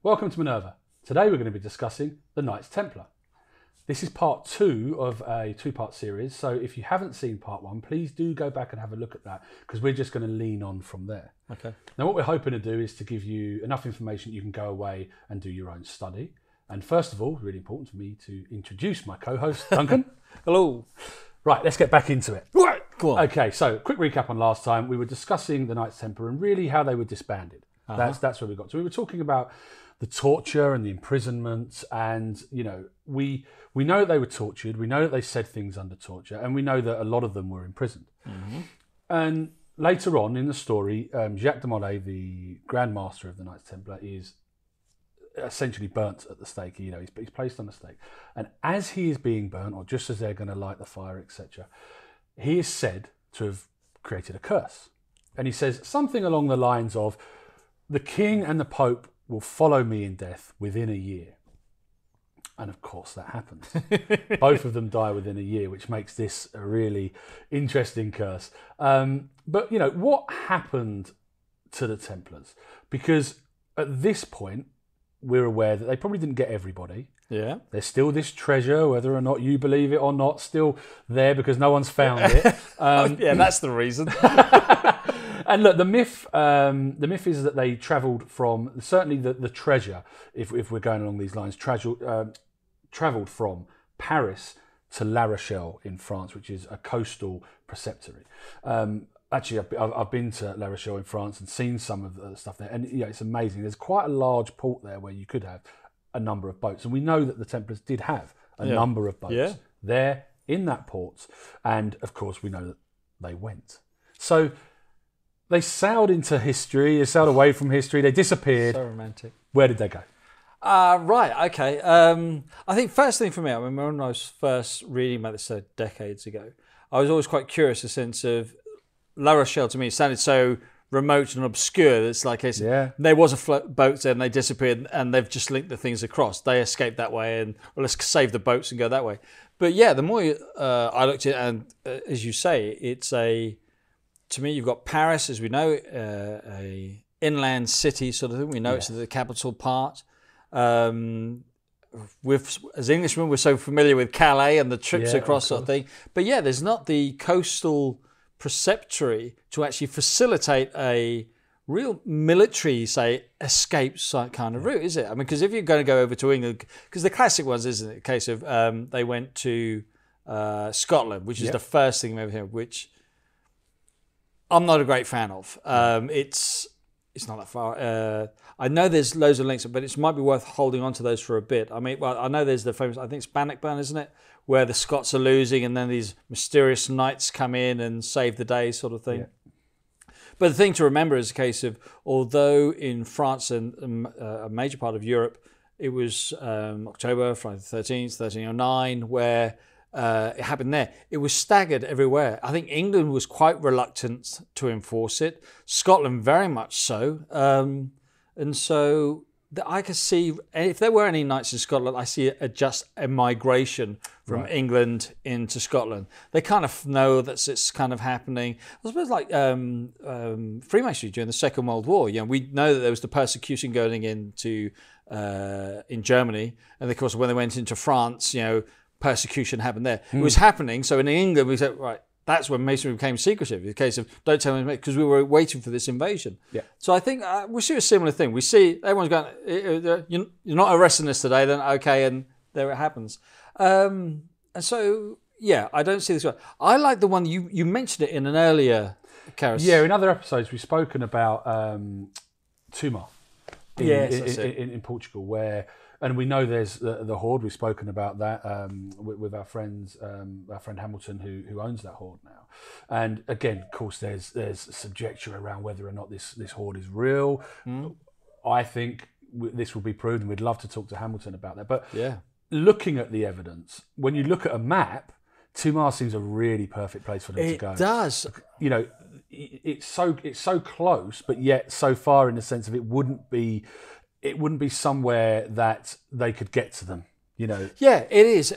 Welcome to Minerva. Today we're going to be discussing the Knights Templar. This is part 2 of a 2-part series, so if you haven't seen part 1, please do go back and have a look at that, because we're just going to lean on from there. Okay. Now what we're hoping to do is to give you enough information you can go away and do your own study. And first of all, really important for me to introduce my co-host, Duncan. Hello. Right, let's get back into it. Right, go on. Okay, so quick recap on last time. We were discussing the Knights Templar and really how they were disbanded. That's where we got to. We were talking about the torture and the imprisonment, and we know that they were tortured, we know that they said things under torture, and we know that a lot of them were imprisoned. Mm-hmm. And later on in the story, Jacques de Molay, the Grand Master of the Knights Templar, is essentially burnt at the stake. He's placed on the stake, and as he is being burnt, or just as they're going to light the fire, etc., he is said to have created a curse, and he says something along the lines of, "The King and the Pope will follow me in death within a year." And of course that happens. Both of them die within a year, which makes this a really interesting curse. But what happened to the Templars? Because at this point, we're aware that they probably didn't get everybody. Yeah. There's still this treasure, whether or not you believe it or not, still there because no one's found it. Yeah, that's the reason. And look, the myth is that they travelled from, certainly the treasure, if we're going along these lines, travelled from Paris to La Rochelle in France, which is a coastal preceptory. Actually, I've been to La Rochelle in France and seen some of the stuff there, and it's amazing. There's quite a large port there where you could have a number of boats, and we know that the Templars did have a number of boats there in that port, and of course we know that they went. So they sailed into history, they sailed away from history, they disappeared. So romantic. Where did they go? Right, okay. I think first thing for me, I mean, when I was first reading about this decades ago, I was always quite curious, the sense of La Rochelle to me sounded so remote and obscure. It's like there was a boat there and they disappeared and they've just linked the things across. They escaped that way and let's save the boats and go that way. But yeah, the more I looked at it, and as you say, to me, you've got Paris, as we know, a inland city sort of thing. We know it's the capital part. As Englishmen, we're so familiar with Calais and the trips across sort of thing. But yeah, there's not the coastal preceptory to actually facilitate a real military, say, escape kind of route, is it? I mean, because if you're going to go over to England, because the classic ones, isn't it, a case of they went to Scotland, which is the first thing over here, which I'm not a great fan of. It's not that far. I know there's loads of links, but it might be worth holding on to those for a bit. I mean, well, I know there's the famous, I think it's Bannockburn, isn't it? Where the Scots are losing and then these mysterious knights come in and save the day sort of thing. Yeah. But the thing to remember is a case of, although in France and a major part of Europe, it was October, Friday the 13th, 1309, where it happened there. It was staggered everywhere. I think England was quite reluctant to enforce it. Scotland very much so. And so I could see, if there were any knights in Scotland, I see just a migration from England into Scotland. They kind of know that it's kind of happening. I suppose like Freemasonry during the Second World War. We know that there was the persecution going into in Germany, and of course when they went into France, persecution happened there. It was happening. So in England, we said, right, that's when Masonry became secretive. In the case of don't tell me, because we were waiting for this invasion. Yeah. So I think we see a similar thing. We see everyone's going, you're not arresting us today, then okay, and there it happens. And so, yeah, I don't see this one. I like the one you mentioned it in an earlier Karis. Yeah, in other episodes we've spoken about Tomar in Portugal, where. And we know there's the Horde. We've spoken about that with our friend Hamilton, who owns that Horde now. And again, of course, there's subjecture around whether or not this Horde is real. I think this will be proven. We'd love to talk to Hamilton about that. But looking at the evidence, when you look at a map, Tomar seems a really perfect place for them to go. It does. It's so close, but yet so far in the sense of it wouldn't be somewhere that they could get to them. Yeah, it is.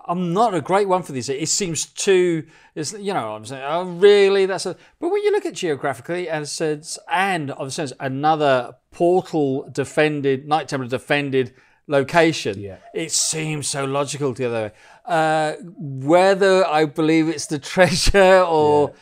I'm not a great one for these. It seems too. I'm saying, oh, really? But when you look at geographically, and obviously another portal defended, Knight Templar defended location. It seems so logical to the other way. Whether I believe it's the treasure or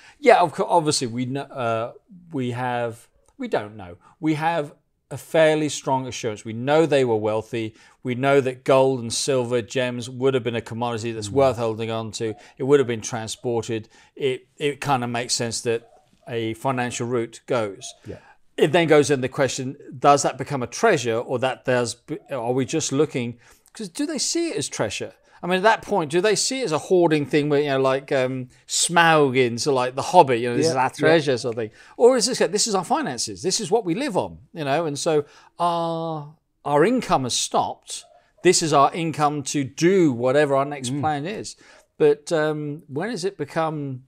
obviously we know we don't know. We have a fairly strong assurance. We know they were wealthy. We know that gold and silver, gems would have been a commodity that's worth holding on to. It would have been transported. It kind of makes sense that a financial route goes. Yeah. It then goes in the question, does that become a treasure, or are we just looking, because do they see it as treasure? I mean, at that point, do they see it as a hoarding thing where, like Smaug in, so like The Hobbit, this is our treasure sort of thing? Or is this is our finances, this is what we live on, and so our income has stopped. This is our income to do whatever our next plan is. But when does it become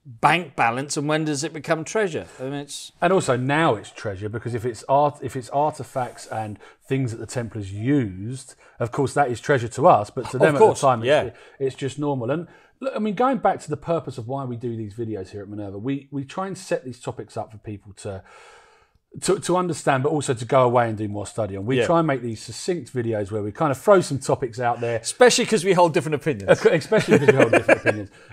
bank balance, and when does it become treasure? I mean, and also now it's treasure, because if it's artifacts and things that the Templars used, of course that is treasure to us, but to them at the time it's just normal. And look, I mean, going back to the purpose of why we do these videos here at Minerva, we try and set these topics up for people to understand, but also to go away and do more study on. We try and make these succinct videos where we kind of throw some topics out there. Especially because we hold different opinions.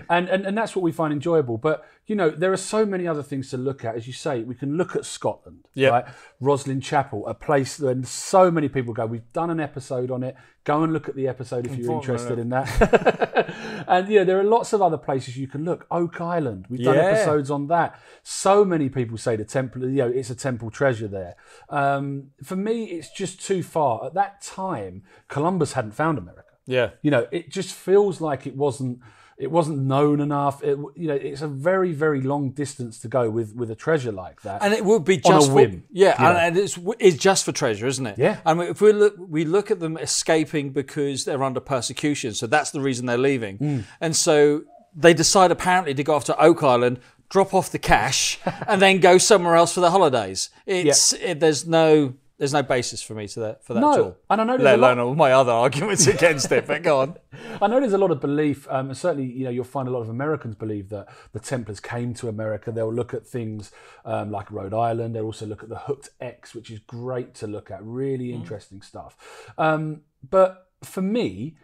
And that's what we find enjoyable. But, there are so many other things to look at. As you say, we can look at Scotland, right? Roslin Chapel, a place that so many people go. We've done an episode on it. Go and look at the episode if you're interested in that. And, there are lots of other places you can look. Oak Island, we've done episodes on that. So many people say the temple, it's a temple treasure there. For me, it's just too far. At that time, Columbus hadn't found America. Yeah. It just feels like it wasn't known enough. It's a very, very long distance to go with a treasure like that. And it would be just on a whim. And it's just for treasure, isn't it? Yeah. I mean, if we look at them escaping because they're under persecution, so that's the reason they're leaving. And so they decide apparently to go off to Oak Island, drop off the cash, and then go somewhere else for their holidays. There's no basis for me for that at all. And I know let alone all my other arguments against it, but go on. I know there's a lot of belief, and certainly, you'll find a lot of Americans believe that the Templars came to America. They'll look at things like Rhode Island. They'll also look at the Hooked X, which is great to look at. Really interesting stuff. But for me,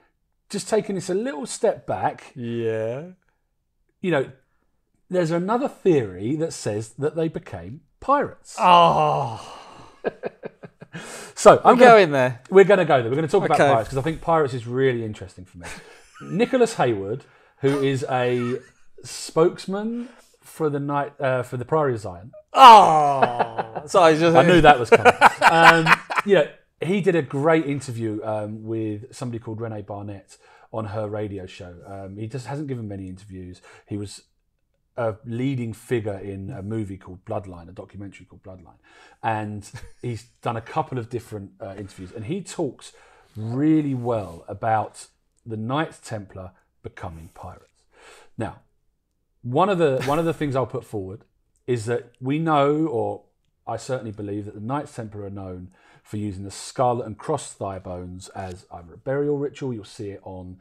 just taking this a little step back, there's another theory that says that they became pirates. So we're going there. We're going to go there. We're going to talk about pirates, because I think pirates is really interesting for me. Nicholas Hayward, who is a spokesman for the Priory of Zion. Sorry, I knew that was coming. He did a great interview with somebody called Renee Barnett on her radio show. He just hasn't given many interviews. He was a leading figure in a movie called Bloodline, a documentary called Bloodline. And he's done a couple of different interviews, and he talks really well about the Knights Templar becoming pirates. Now, one of the things I'll put forward is that we know, or I certainly believe, that the Knights Templar are known for using the skull and cross thigh bones as either a burial ritual. You'll see it on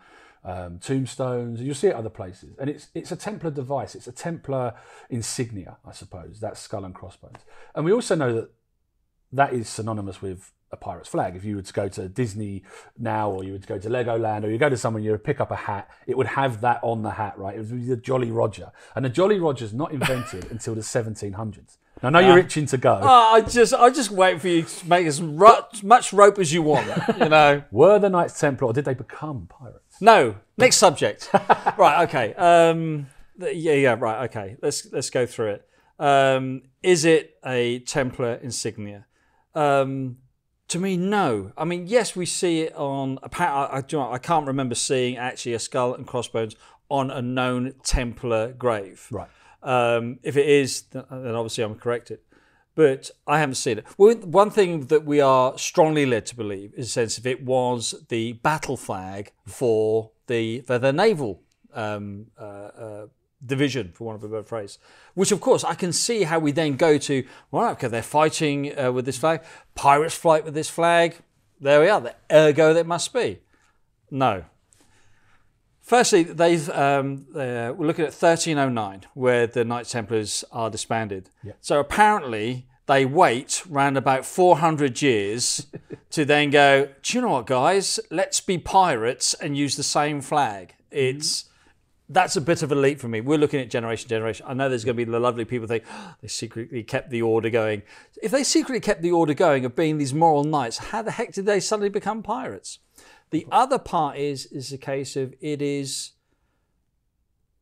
tombstones. You'll see it other places, and it's a Templar device. It's a Templar insignia, I suppose. That's skull and crossbones, and we also know that is synonymous with a pirate's flag. If you were to go to Disney now, or you would go to Legoland, or you go to someone, you would pick up a hat, it would have that on the hat, right? It would be the Jolly Roger, and the Jolly Roger's not invented until the 1700s. Now, I know you're itching to go. I just wait for you to make as much rope as you want. Were the Knights Templar, or did they become pirates? No. Next subject. Right. Okay. Right. Okay. Let's go through it. Is it a Templar insignia? To me, no. I mean, yes, we see it on. I can't remember seeing actually a skull and crossbones on a known Templar grave. Right. If it is, then obviously I'm corrected. But I haven't seen it. Well, one thing that we are strongly led to believe is a sense of it was the battle flag for the naval division, for want of a better phrase. Which, of course, I can see how we then go to, well, okay, they're fighting with this flag. Pirates fight with this flag. There we are. Ergo, that must be. No. Firstly, we're looking at 1309, where the Knights Templars are disbanded. Yeah. So apparently they wait round about 400 years to then go, do you know what, guys? Let's be pirates and use the same flag. That's a bit of a leap for me. We're looking at generation. I know there's going to be the lovely people who think, they secretly kept the order going. If they secretly kept the order going of being these moral knights, how the heck did they suddenly become pirates? The other part is a case of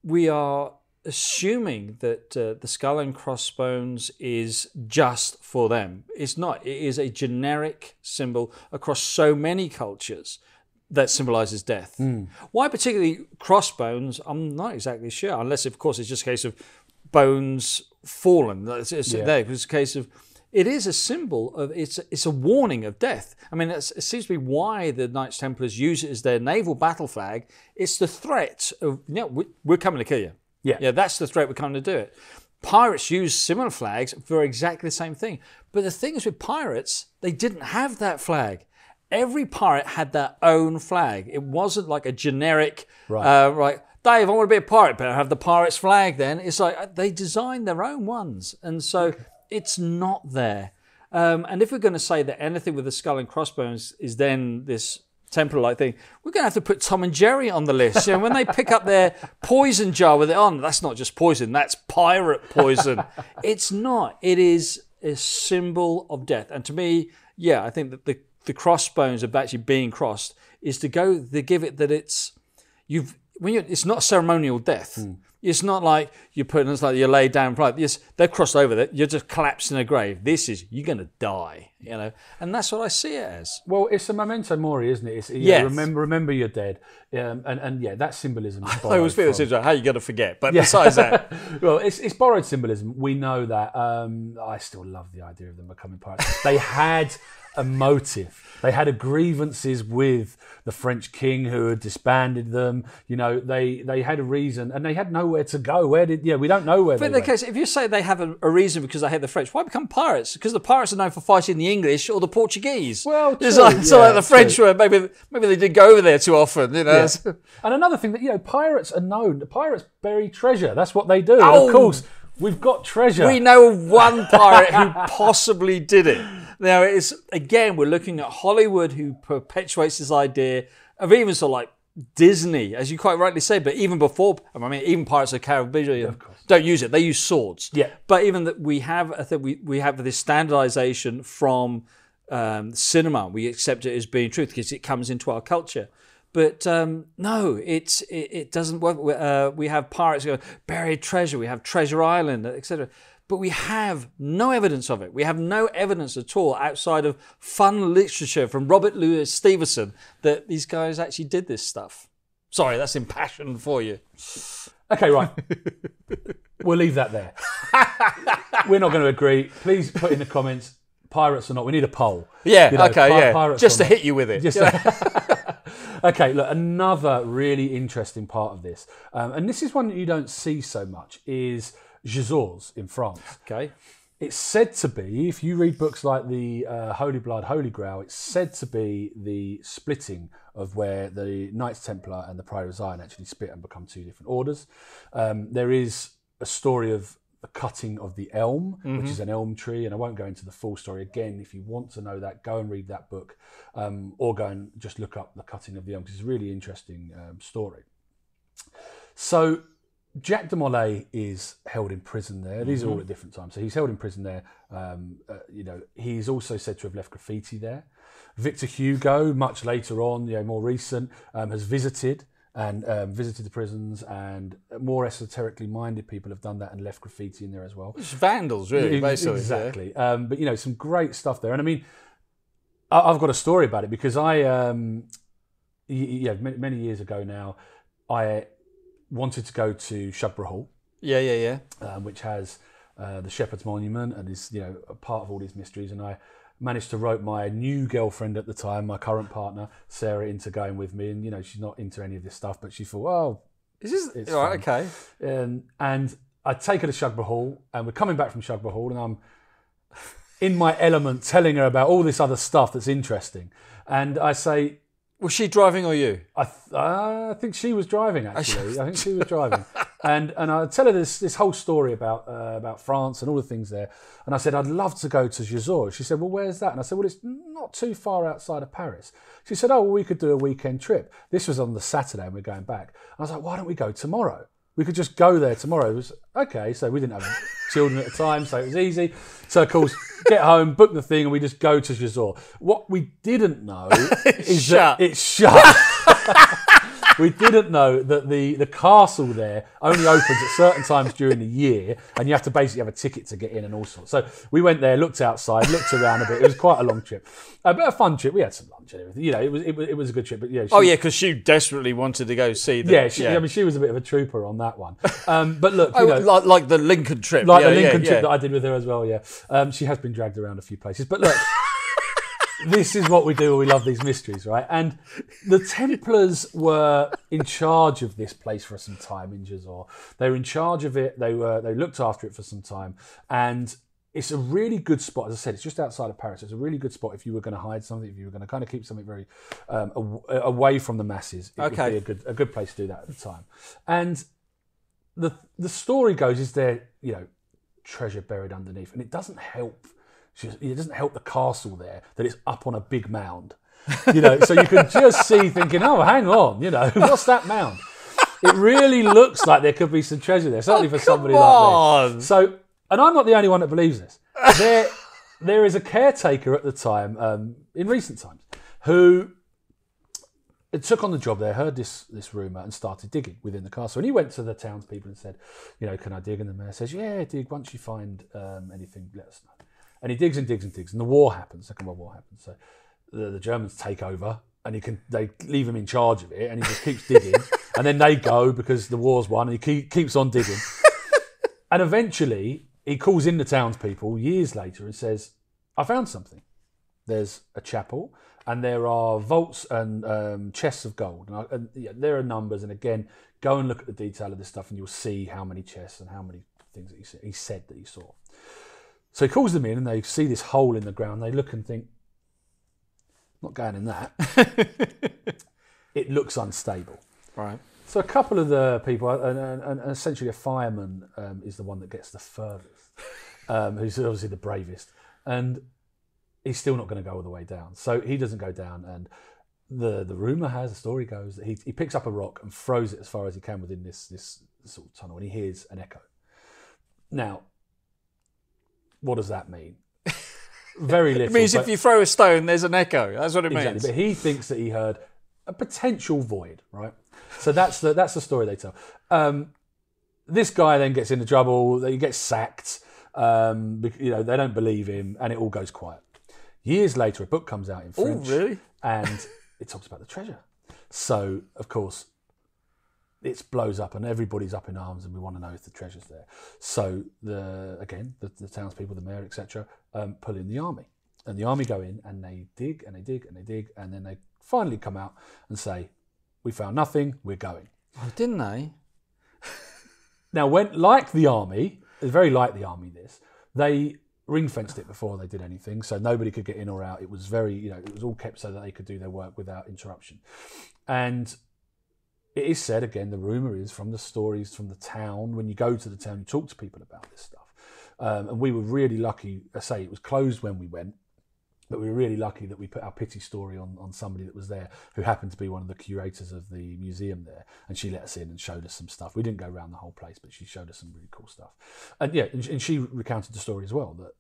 we are assuming that the skull and crossbones is just for them. It's not. It is a generic symbol across so many cultures that symbolizes death. Why particularly crossbones, I'm not exactly sure, unless, of course, it's just a case of bones fallen. It's there. It's a case of... It is a symbol of, it's a warning of death. I mean, it seems to be why the Knights Templars use it as their naval battle flag. It's the threat of, we're coming to kill you. Yeah, that's the threat, we're coming to do it. Pirates use similar flags for exactly the same thing. But the thing is with pirates, they didn't have that flag. Every pirate had their own flag. It wasn't like a generic, right, Dave, I want to be a pirate, better have the pirate's flag then. It's like they designed their own ones. And so... It's not there. And if we're going to say that anything with the skull and crossbones is then this Templar-like thing, we're going to have to put Tom and Jerry on the list. When they pick up their poison jar with it on, that's not just poison, that's pirate poison. It's not. It is a symbol of death. And to me, I think that the crossbones of actually being crossed is to give it that it's not ceremonial death. It's not like it's like you lay down. Yes, they're crossed over there. You're just collapsed in a grave. You're going to die, and that's what I see it as. Well, it's a memento mori, isn't it? It's, remember you're dead, and that symbolism. I always feel it's how are you going to forget? But besides that, well, it's borrowed symbolism. We know that. I still love the idea of them becoming pirates. They had a motive. They had grievances with the French king who had disbanded them. They had a reason, and they had nowhere to go. We don't know where. But in the case, if you say they have a reason because they hate the French, why become pirates? Because the pirates are known for fighting the English or the Portuguese. Well, it's like the French were. Maybe they did go over there too often. Yeah. And another thing that pirates are known. The pirates bury treasure. That's what they do. And of course, we've got treasure. We know one pirate who possibly did it. Now, we're looking at Hollywood, who perpetuates this idea of even sort of like Disney, as you quite rightly say, but even before, even Pirates of the Caribbean don't use it. They use swords. Yeah. But even that we have this standardization from cinema. We accept it as being truth because it comes into our culture. But no, it doesn't work. We have pirates who go, buried treasure. We have Treasure Island, etc. But we have no evidence of it. We have no evidence at all outside of fun literature from Robert Louis Stevenson that these guys actually did this stuff. Sorry, that's impassioned for you. Okay, right. We'll leave that there. We're not going to agree. Please put in the comments, pirates or not. We need a poll. Yeah, just to hit you with it. Okay, look, another really interesting part of this, and this is one that you don't see so much, is Gisors in France. Okay. It's said to be, if you read books like the Holy Blood, Holy Grail, it's said to be the splitting of where the Knights Templar and the Pride of Zion actually split and become two different orders. There is a story of the cutting of the elm, which is an elm tree, and I won't go into the full story again. If you want to know that, go and read that book, or go and just look up the cutting of the elm, because it's a really interesting story. So Jacques de Molay is held in prison there. These are all at different times. So he's held in prison there. He's also said to have left graffiti there. Victor Hugo, much later on, more recent, has visited the prisons, and more esoterically minded people have done that and left graffiti in there as well. It's vandals, really, basically. Exactly. Yeah. But, some great stuff there. And I've got a story about it because many years ago now, I wanted to go to Shugborough Hall. Which has the Shepherd's Monument and is, a part of all these mysteries. And I managed to rope my new girlfriend at the time, my current partner, Sarah, into going with me. And, she's not into any of this stuff, but she thought, it's all right, okay. And I take her to Shugborough Hall, and we're coming back from Shugborough Hall, and in my element telling her about all this other stuff that's interesting. And I say... Was she driving or you? I think she was driving, actually. I think she was driving. And I tell her this whole story about France and all the things there. And I said, I'd love to go to Gisors. She said, well, where's that? And I said, well, it's not too far outside of Paris. She said, oh, well, we could do a weekend trip. This was on the Saturday and we're going back. And I was like, why don't we go tomorrow? We could just go there tomorrow. It was okay. So we didn't have children at the time, so it was easy. So of course, get home, book the thing, and we just go to Gisors. What we didn't know is that it's shut. We didn't know that the castle there only opens at certain times during the year, and you have to basically have a ticket to get in and all sorts. So we went there, looked outside, looked around a bit. It was quite a long trip, but a fun trip. We had some lunch and everything. You know, it was a good trip. But yeah, because she desperately wanted to go see them. I mean, she was a bit of a trooper on that one. But look, like the Lincoln trip, like the Lincoln trip that I did with her as well. Yeah, she has been dragged around a few places, but look. This is what we do when we love these mysteries, right? And the Templars were in charge of this place for some time in Gisors. They were in charge of it. They looked after it for some time. And it's a really good spot. As I said, it's just outside of Paris. It's a really good spot if you were going to hide something, if you were going to kind of keep something very away from the masses. It would be a good place to do that at the time. And the story goes is there, treasure buried underneath. And it doesn't help. It doesn't help the castle there that it's up on a big mound, so you can just see thinking, oh, hang on, what's that mound? It really looks like there could be some treasure there, certainly for somebody like me. So, and I'm not the only one that believes this. There is a caretaker at the time, in recent times, who took on the job there, heard this rumour and started digging within the castle. And he went to the townspeople and said, can I dig? And the mayor says, yeah, dig. Once you find anything, let us know. And he digs and digs and digs, and the war happens. Second World War happens. So the Germans take over, and they leave him in charge of it, and he just keeps digging. And then they go because the war's won, and he keeps on digging. And eventually, he calls in the townspeople years later and says, "I found something. There's a chapel, and there are vaults and chests of gold. And there are numbers. And again, go and look at the detail of this stuff, and you'll see how many chests and how many things that he said that he saw." So he calls them in and they see this hole in the ground. They look and think, not going in that. It looks unstable. Right. So a couple of the people, and essentially a fireman is the one that gets the furthest, who's obviously the bravest. And he's still not going to go all the way down. So he doesn't go down. And the rumour has, the story goes, that he picks up a rock and throws it as far as he can within this sort of tunnel. And he hears an echo. Now, what does that mean? Very little. It means if you throw a stone, there's an echo. That's what it means. But he thinks that he heard a potential void, right? So that's the story they tell. This guy then gets into trouble. He gets sacked. They don't believe him, and it all goes quiet. Years later, a book comes out in French. Oh, really? And it talks about the treasure. So, of course, it blows up and everybody's up in arms and we want to know if the treasure's there. So the townspeople, the mayor, etc., pull in the army. And the army go in and they dig and they dig and they dig and then they finally come out and say, "We found nothing, we're going." Oh, didn't they? Now, like the army, very like the army this, they ring-fenced it before they did anything, so nobody could get in or out. It was it was all kept so that they could do their work without interruption. And it is said, again, the rumour is from the stories from the town. When you go to the town, you talk to people about this stuff. And we were really lucky. I say it was closed when we went, but we were really lucky that we put our pity story on somebody that was there who happened to be one of the curators of the museum there. And she let us in and showed us some stuff. We didn't go around the whole place, but she showed us some really cool stuff. And and she recounted the story as well, that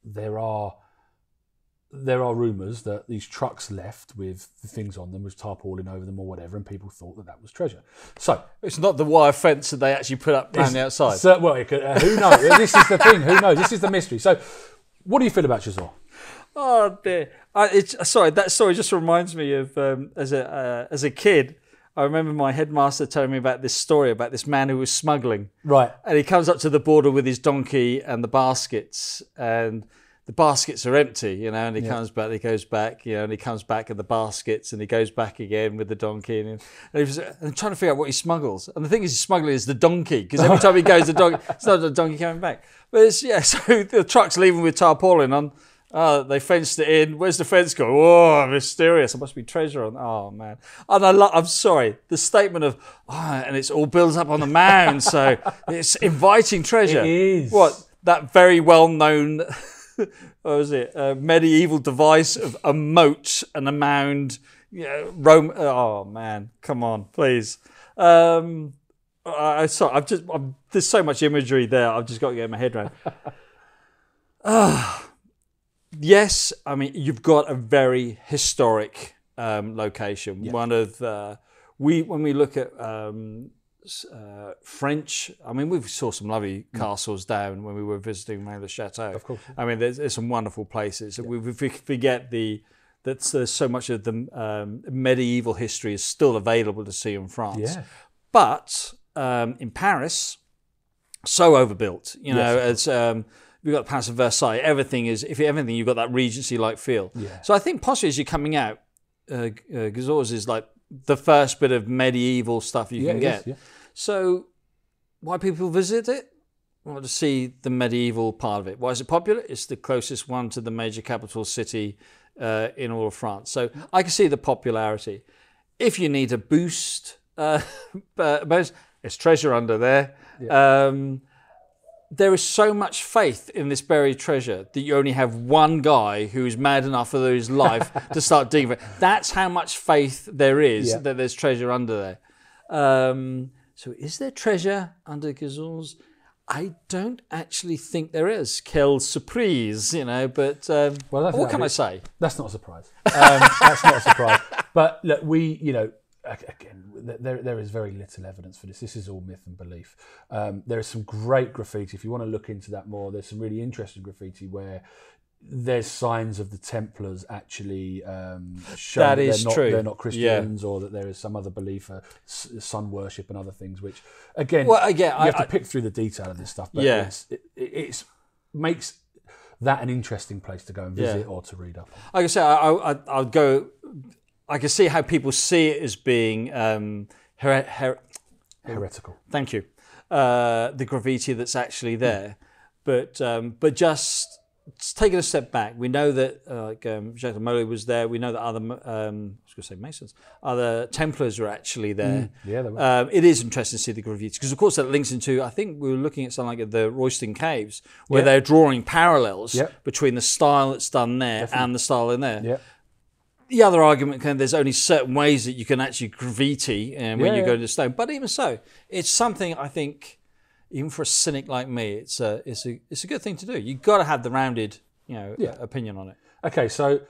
there are rumours that these trucks left with the things on them, with tarpaulin over them or whatever, and people thought that was treasure. So it's not the wire fence that they actually put up around the outside. So, who knows? This is the thing. Who knows? This is the mystery. So, what do you feel about Gisors? Oh dear! That story just reminds me of as a kid. I remember my headmaster telling me about this story about this man who was smuggling. Right. And he comes up to the border with his donkey and the baskets, and the baskets are empty, and he comes back, he goes back, and he comes back at the baskets, and he goes back again with the donkey, and he was trying to figure out what he smuggles. And the thing he's smuggling is the donkey, because every time he goes, it's not the donkey coming back. But so the truck's leaving with tarpaulin on, Oh, they fenced it in. Where's the fence go? Oh, mysterious. There must be treasure on. Oh man. And I'm sorry. The statement of and it's all built up on the mound, so it's inviting treasure. It is. What that very well known. What was it? Medieval device of a moat and a mound. Yeah, Rome. Oh man, come on, please. There's so much imagery there. I've just got to get my head around. Yes, I mean you've got a very historic location. Yeah. One of when we look at French, I mean we saw some lovely castles down when we were visiting the Chateau. Of course. I mean there's some wonderful places. Yeah. We forget that there's so much of the medieval history is still available to see in France. Yeah. But in Paris, so overbuilt. You know, as we've got the Palace of Versailles. Everything is, if everything, you've got that Regency-like feel. Yeah. So I think possibly as you're coming out, Gisors is like the first bit of medieval stuff you can get. Yeah. So why people visit it? Well, to see the medieval part of it. Why is it popular? It's the closest one to the major capital city in all of France. So I can see the popularity. If you need a boost, but there's treasure under there. Yeah. There is so much faith in this buried treasure that you only have one guy who's mad enough for his life to start digging for it. That's how much faith there is that there's treasure under there. So is there treasure under Gisors? I don't actually think there is. Quelle surprise, you know, but what can I say? That's not a surprise. That's not a surprise. But look, again, there is very little evidence for this. This is all myth and belief. There is some great graffiti. If you want to look into that more, there's some really interesting graffiti where there's signs of the Templars actually showing that they're not Christians, or that there is some other belief, sun worship and other things, which, again, you have to pick through the detail of this stuff. But it makes that an interesting place to go and visit or to read up on. Like I say, I'll go... I can see how people see it as being heretical. Thank you. The graffiti that's actually there, but just taking a step back, we know that Jacques Molay was there. We know that other Masons, other Templars are actually there. Yeah, they were. It is interesting to see the graffiti because, of course, that links into. I think we were looking at something like the Royston Caves, where they're drawing parallels between the style that's done there and the style in there. Yeah. The other argument, there's only certain ways that you can actually graffiti when you go to stone. But even so, it's something I think, even for a cynic like me, it's a good thing to do. You've got to have the rounded, opinion on it. Okay, so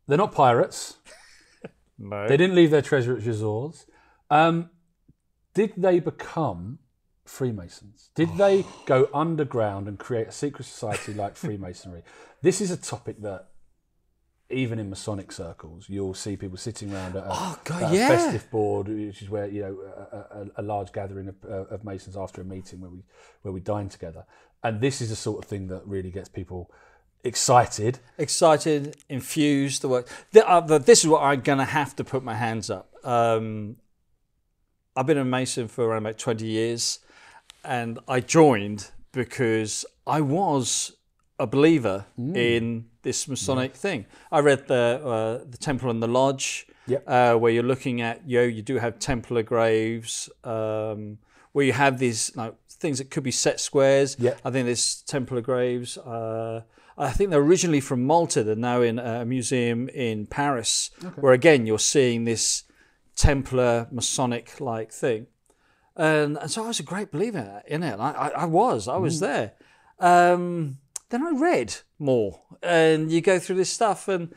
they're not pirates. No. They didn't leave their treasure at Gisors. Did they become Freemasons? Did they go underground and create a secret society like Freemasonry? This is a topic that, even in Masonic circles, you'll see people sitting around at a festive board, which is where a large gathering of Masons after a meeting where we dine together. And this is the sort of thing that really gets people excited, infused. The work. This is what I'm going to have to put my hands up. I've been a Mason for around about 20 years, and I joined because I was a believer in this Masonic thing. I read the Templar and the Lodge, where you're looking at, you do have Templar Graves, where you have these things that could be set squares. I think there's Templar Graves. I think they're originally from Malta. They're now in a museum in Paris, where again you're seeing this Templar Masonic-like thing. And so I was a great believer in it. I was there. Then I read more, and you go through this stuff, and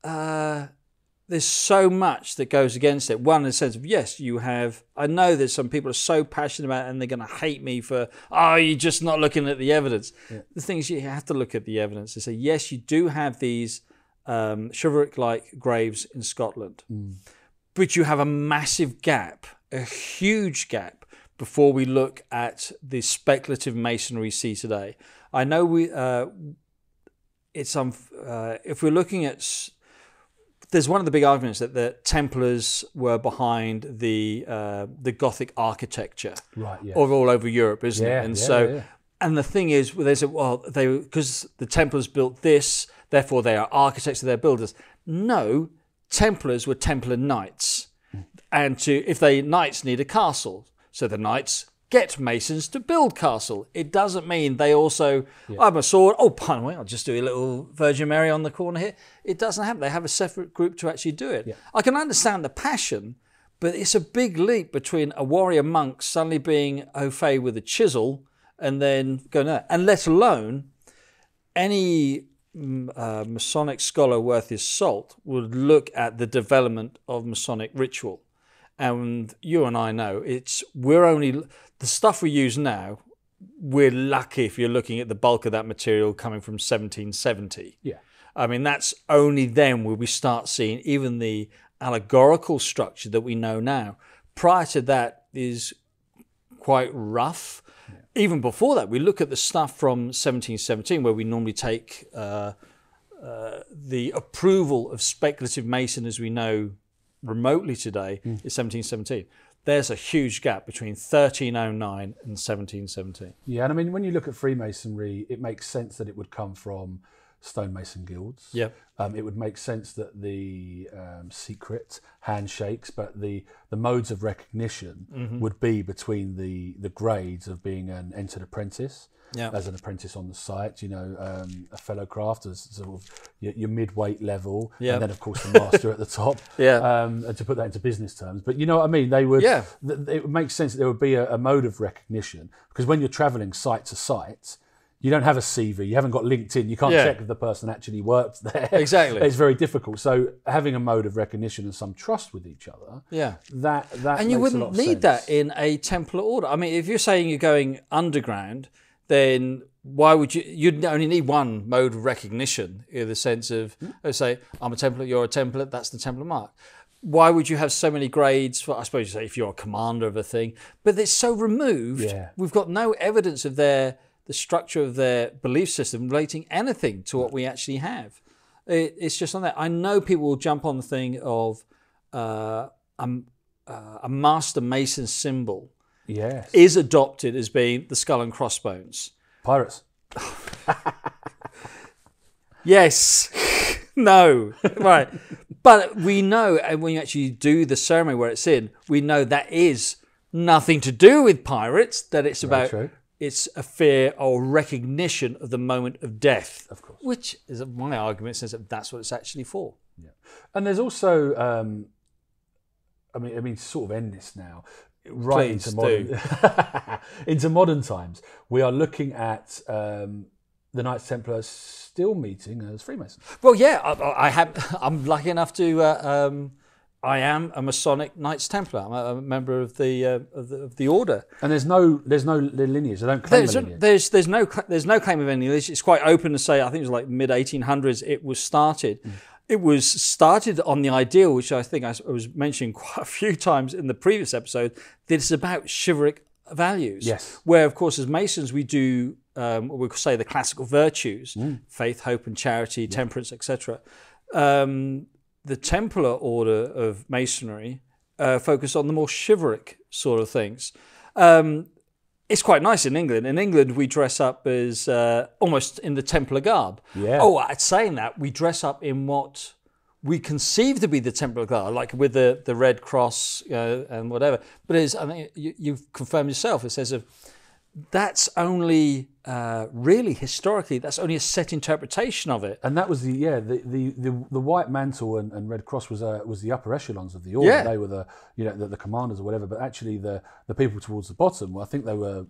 there's so much that goes against it. One, in the sense of, yes, you have, I know that some people are so passionate about it, and they're going to hate me for, you're just not looking at the evidence. Yeah. The thing is, you have to look at the evidence and say, yes, you do have these chivalric-like graves in Scotland, but you have a massive gap, a huge gap, before we look at the speculative masonry we see today. I know if we're looking at, there's one of the big arguments that the Templars were behind the Gothic architecture all over Europe, isn't it? And and the thing is, they said, because the Templars built this, therefore they are architects of their builders. No, Templars were Templar knights. And if the knights need a castle, so the knights get masons to build castle. It doesn't mean they also, I'm a sword, oh, by the way, I'll just do a little Virgin Mary on the corner here. It doesn't happen. They have a separate group to actually do it. Yeah. I can understand the passion, but it's a big leap between a warrior monk suddenly being au fait with a chisel and then going there. And let alone any Masonic scholar worth his salt would look at the development of Masonic ritual. And you and I know the stuff we use now, we're lucky if you're looking at the bulk of that material coming from 1770. Yeah. I mean, that's only then will we start seeing even the allegorical structure that we know now. Prior to that is quite rough. Yeah. Even before that, we look at the stuff from 1717 where we normally take the approval of speculative Mason as we know remotely today is 1717. There's a huge gap between 1309 and 1717. Yeah, and I mean, when you look at Freemasonry, it makes sense that it would come from stonemason guilds. Yeah. It would make sense that the secret handshakes, but the modes of recognition would be between the grades of being an entered apprentice, as an apprentice on the site, a fellow craft as sort of your mid-weight level, and then of course the master at the top. And to put that into business terms, but you know what I mean. They would. Yeah. It would make sense that there would be a mode of recognition, because when you're travelling site to site, you don't have a CV, you haven't got LinkedIn, you can't check if the person actually worked there. Exactly. It's very difficult. So having a mode of recognition and some trust with each other, that and you wouldn't need that in a Templar order. I mean, if you're saying you're going underground, then why would you'd only need one mode of recognition in the sense of, let's say, I'm a Templar, you're a Templar, that's the Templar mark. Why would you have so many grades for, I suppose you say, if you're a commander of a thing, but it's so removed, we've got no evidence of the structure of their belief system relating anything to what we actually have. It's just on that. I know people will jump on the thing of a Master Mason symbol is adopted as being the skull and crossbones. Pirates. Yes. No. Right. But we know, and when you actually do the ceremony where it's in, we know that is nothing to do with pirates, that it's about... True. It's a fear or recognition of the moment of death, of course, which is my argument, since that's what it's actually for. Yeah, and there's also, I mean, to sort of end this now, right into modern, into modern times, we are looking at the Knights Templar still meeting as Freemasons. Well, yeah, I'm lucky enough to. I am a Masonic Knights Templar. I'm a member of the order. And there's no lineage. They don't claim a lineage. There's no claim of any lineage. It's quite open to say. I think it was like mid 1800s. It was started. It was started on the ideal, which I think I was mentioning quite a few times in the previous episode, that it's about chivalric values. Yes. Where, of course, as Masons we do what we could say the classical virtues: faith, hope, and charity, temperance, etc. The Templar order of Masonry focus on the more chivalric sort of things. It's quite nice in England. In England, we dress up as almost in the Templar garb. Yeah. Oh, saying that, we dress up in what we conceive to be the Templar garb, like with the red cross and whatever. But I think you've confirmed yourself. It says that's only really historically that's only a set interpretation of it. And that was the white mantle and red cross was the upper echelons of the order. They were the commanders or whatever, but actually the people towards the bottom, well, I think they were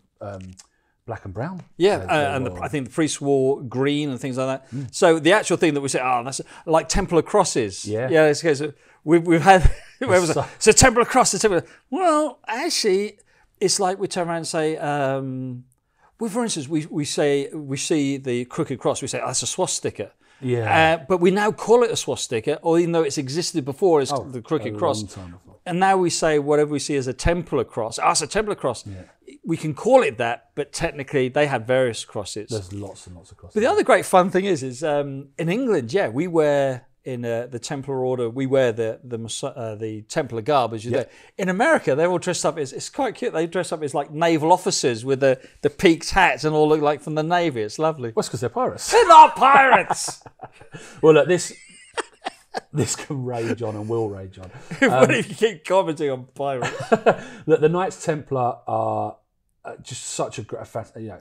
black and brown. I think the priests wore green and things like that. So the actual thing that we say, that's like Templar crosses. It's okay, so we've had so Templar cross, well, actually, it's like we turn around and say, for instance, we see the crooked cross, we say, that's a swastika. But we now call it a swastika, or even though it's existed before as the crooked cross. And now we say whatever we see as a Templar cross. It's a Templar cross. Yeah. We can call it that, but technically they have various crosses. There's lots and lots of crosses. But the other great fun thing is in England, we wear the Templar Order, we wear the Templar garb, as you do. In America, they're all dressed up. It's quite cute. They dress up as like naval officers with the peaked hats and all look like from the Navy. It's lovely. Well, it's because they're pirates. They're not pirates. Well, look, this can rage on and will rage on. What if you keep commenting on pirates? Look, the Knights Templar are just such a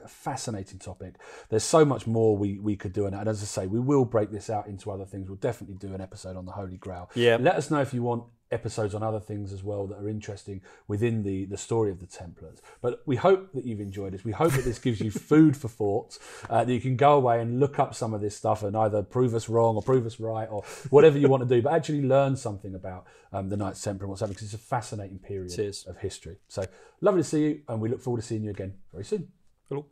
fascinating topic. There's so much more we could do on it. And as I say, we will break this out into other things. We'll definitely do an episode on the Holy Grail. Yeah. Let us know if you want episodes on other things as well that are interesting within the story of the Templars. But we hope that you've enjoyed this. We hope that this gives you food for thought, that you can go away and look up some of this stuff and either prove us wrong or prove us right or whatever you want to do, but actually learn something about the Knights Templar and what's happening, because it's a fascinating period of history. So lovely to see you, and we look forward to seeing you again very soon. Hello.